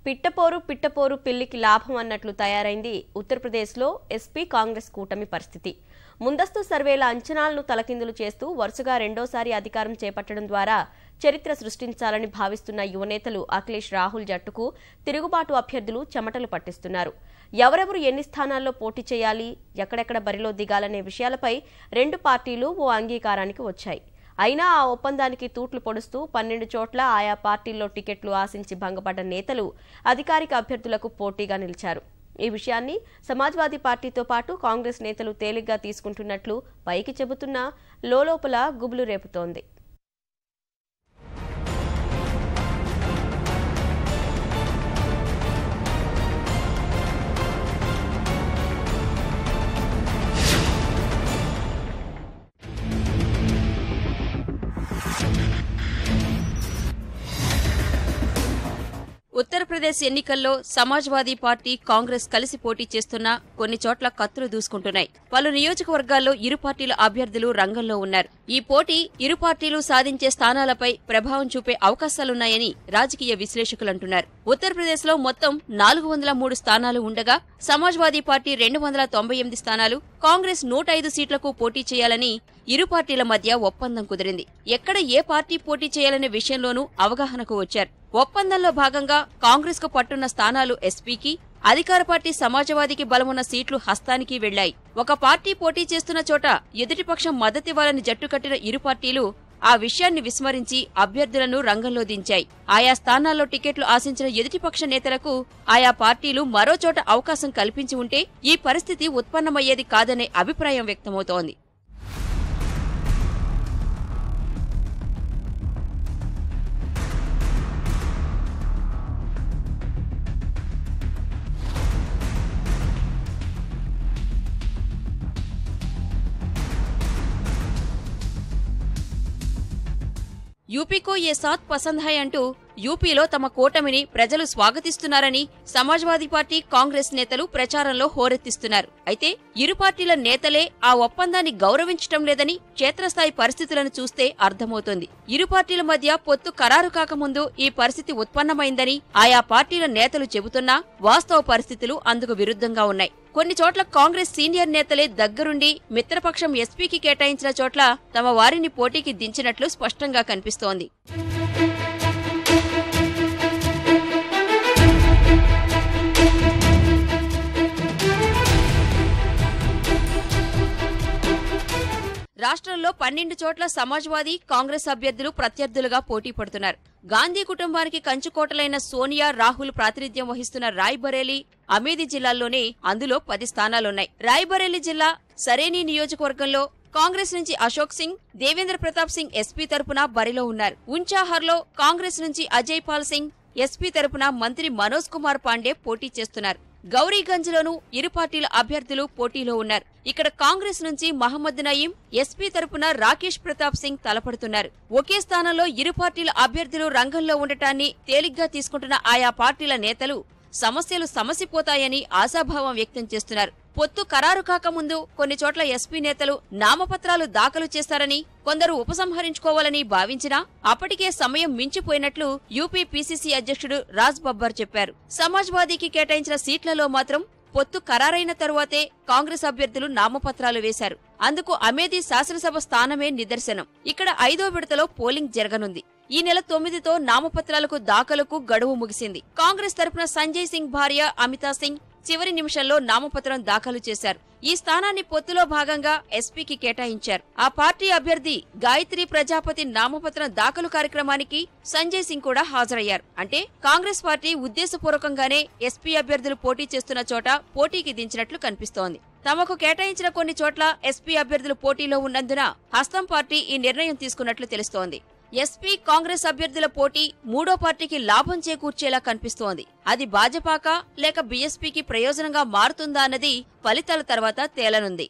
పిట్టపోరు పిల్లికి లాభం అన్నట్లు తయారైంది ఉత్తరప్రదేశ్లో ఎస్పీ కాంగ్రెస్ కూటమి పరిస్థితి. ముందస్తు సర్వేల అంచనాలను తలకిందులు చేస్తూ వరుసగా రెండోసారి అధికారం చేపట్టడం ద్వారా చరిత్ర సృష్టించాలని భావిస్తున్న యువనేతలు అఖిలేష్ రాహుల్ జట్టుకు తిరుగుబాటు అభ్యర్థులు చెమటలు పట్టిస్తున్నారు. ఎవరెవరు ఎన్ని స్థానాల్లో పోటీ చేయాలి, ఎక్కడెక్కడ బరిలో దిగాలనే విషయాలపై రెండు పార్టీలు ఓ అంగీకారానికి వచ్చాయి. అయినా ఆ ఒప్పందానికి తూట్లు పొడుస్తూ 12 చోట్ల ఆయా పార్టీల్లో టికెట్లు ఆశించి భంగపడ్డ నేతలు అధికారిక అభ్యర్థులకు పోటీగా నిలిచారు. ఈ విషయాన్ని సమాజ్వాదీ పార్టీతో పాటు కాంగ్రెస్ నేతలు తేలిగ్గా తీసుకుంటున్నట్లు పైకి చెబుతున్నా లోలోపల గుబులు రేపుతోంది. ఉత్తరప్రదేశ్ ఎన్నికల్లో సమాజ్వాదీ పార్టీ కాంగ్రెస్ కలిసి పోటీ చేస్తున్నా కొన్ని చోట్ల కత్తులు దూసుకుంటున్నాయి. పలు నియోజకవర్గాల్లో ఇరు పార్టీల అభ్యర్థులు రంగంలో ఉన్నారు. ఈ పోటీ ఇరు పార్టీలు సాధించే స్థానాలపై ప్రభావం చూపే అవకాశాలున్నాయని రాజకీయ విశ్లేషకులంటున్నారు. ఉత్తరప్రదేశ్లో మొత్తం 403 స్థానాలు ఉండగా సమాజ్వాదీ పార్టీ 298 స్థానాలు, కాంగ్రెస్ 105 సీట్లకు పోటీ చేయాలని ఇరు పార్టీల మధ్య ఒప్పందం కుదిరింది. ఎక్కడ ఏ పార్టీ పోటీ చేయాలనే విషయంలోనూ అవగాహనకు వచ్చారు. ఒప్పందంలో భాగంగా కాంగ్రెస్ కు పట్టున్న స్థానాలు ఎస్పీకి, అధికార పార్టీ సమాజ్వాదీకి బలమున్న సీట్లు హస్తానికి వెళ్లాయి. ఒక పార్టీ పోటీ చేస్తున్న చోట ఎదుటిపక్షం మద్దతివ్వాలని జట్టు కట్టిన ఇరు పార్టీలు ఆ విషయాన్ని విస్మరించి అభ్యర్థులను రంగంలో దించాయి. ఆయా స్థానాల్లో టికెట్లు ఆశించిన ఎదుటిపక్ష నేతలకు ఆయా పార్టీలు మరో చోట అవకాశం కల్పించి ఉంటే ఈ పరిస్థితి ఉత్పన్నమయ్యేది కాదనే అభిప్రాయం వ్యక్తమవుతోంది. యూపీకో ఏ సాత్ పసంద్ హై అంటూ యూపీలో తమ కూటమిని ప్రజలు స్వాగతిస్తున్నారని సమాజ్వాదీ పార్టీ, కాంగ్రెస్ నేతలు ప్రచారంలో హోరెత్తిస్తున్నారు. అయితే ఇరు పార్టీల నేతలే ఆ ఒప్పందాన్ని గౌరవించటం లేదని క్షేత్రస్థాయి పరిస్థితులను చూస్తే అర్థమవుతోంది. ఇరు పార్టీల మధ్య పొత్తు ఖరారు కాకముందు ఈ పరిస్థితి ఉత్పన్నమైందని ఆయా పార్టీల నేతలు చెబుతున్నా వాస్తవ పరిస్థితులు అందుకు విరుద్ధంగా ఉన్నాయి. కొన్ని చోట్ల కాంగ్రెస్ సీనియర్ నేతలే దగ్గరుండి మిత్రపక్షం ఎస్పీకి కేటాయించిన చోట్ల తమ వారిని పోటీకి దించినట్లు స్పష్టంగా కనిపిస్తోంది. రాష్ట్రంలో 12 చోట్ల సమాజ్వాదీ, కాంగ్రెస్ అభ్యర్థులు ప్రత్యర్థులుగా పోటీ పడుతున్నారు. గాంధీ కుటుంబానికి కంచుకోటలైన సోనియా, రాహుల్ ప్రాతినిధ్యం వహిస్తున్న రాయ్బరేలీ, అమేథీ జిల్లాల్లోనే అందులో 10 స్థానాలున్నాయి. రాయ్బరేలీ జిల్లా సరేనీ నియోజకవర్గంలో కాంగ్రెస్ నుంచి అశోక్ సింగ్, దేవేంద్ర ప్రతాప్ సింగ్ ఎస్పీ తరపున బరిలో ఉన్నారు. ఉంచాహర్లో కాంగ్రెస్ నుంచి అజయ్ పాల్ సింగ్, ఎస్పీ తరపున మంత్రి మనోజ్ కుమార్ పాండే పోటీ చేస్తున్నారు. గౌరీగంజ్లోనూ ఇరు పార్టీల అభ్యర్థులు పోటీలో ఉన్నారు. ఇక్కడ కాంగ్రెస్ నుంచి మహమ్మద్ నయీం, ఎస్పీ తరపున రాకేష్ ప్రతాప్ సింగ్ తలపడుతున్నారు. ఒకే స్థానంలో ఇరు పార్టీల అభ్యర్థులు రంగంలో ఉండటాన్ని తేలిగ్గా తీసుకుంటున్న ఆయా పార్టీల నేతలు సమస్యలు సమసిపోతాయని ఆశాభావం వ్యక్తం చేస్తున్నారు. పొత్తు ఖరారు కాకముందు కొన్ని చోట్ల ఎస్పీ నేతలు నామపత్రాలు దాఖలు చేస్తారని, కొందరు ఉపసంహరించుకోవాలని భావించినా అప్పటికే సమయం మించిపోయినట్లు యూపీ పీసీసీ అధ్యక్షుడు రాజ్ బబ్బర్ చెప్పారు. సమాజ్వాదీకి కేటాయించిన సీట్లలో మాత్రం పొత్తు ఖరారైన తరువాతే కాంగ్రెస్ అభ్యర్థులు నామపత్రాలు వేశారు. అందుకు అమేథీ శాసనసభ స్థానమే నిదర్శనం. ఇక్కడ 5వ విడతలో పోలింగ్ జరగనుంది. ఈ నెల 9తో నామపత్రాలకు దాఖలుకు గడువు ముగిసింది. కాంగ్రెస్ తరపున సంజయ్ సింగ్ భార్య అమితా సింగ్ చివరి నిమిషంలో నామపత్రం దాఖలు చేశారు. ఈ స్థానాన్ని పొత్తులో భాగంగా ఎస్పీకి కేటాయించారు. ఆ పార్టీ అభ్యర్థి గాయత్రి ప్రజాపతి నామపత్రం దాఖలు కార్యక్రమానికి సంజయ్ సింగ్ కూడా హాజరయ్యారు. అంటే కాంగ్రెస్ పార్టీ ఉద్దేశపూర్వకంగానే ఎస్పీ అభ్యర్థులు పోటీ చేస్తున్న చోట పోటీకి దించినట్లు కనిపిస్తోంది. తమకు కేటాయించిన కొన్ని చోట్ల ఎస్పీ అభ్యర్థులు పోటీలో ఉన్నందున హస్తం పార్టీ ఈ నిర్ణయం తీసుకున్నట్లు తెలుస్తోంది. ఎస్పీ, కాంగ్రెస్ అభ్యర్థుల పోటీ మూడో పార్టీకి లాభం చేకూర్చేలా కనిపిస్తోంది. అది భాజపాకా లేక బీఎస్పీకి ప్రయోజనంగా మారుతుందా అన్నది ఫలితాల తర్వాత తేలనుంది.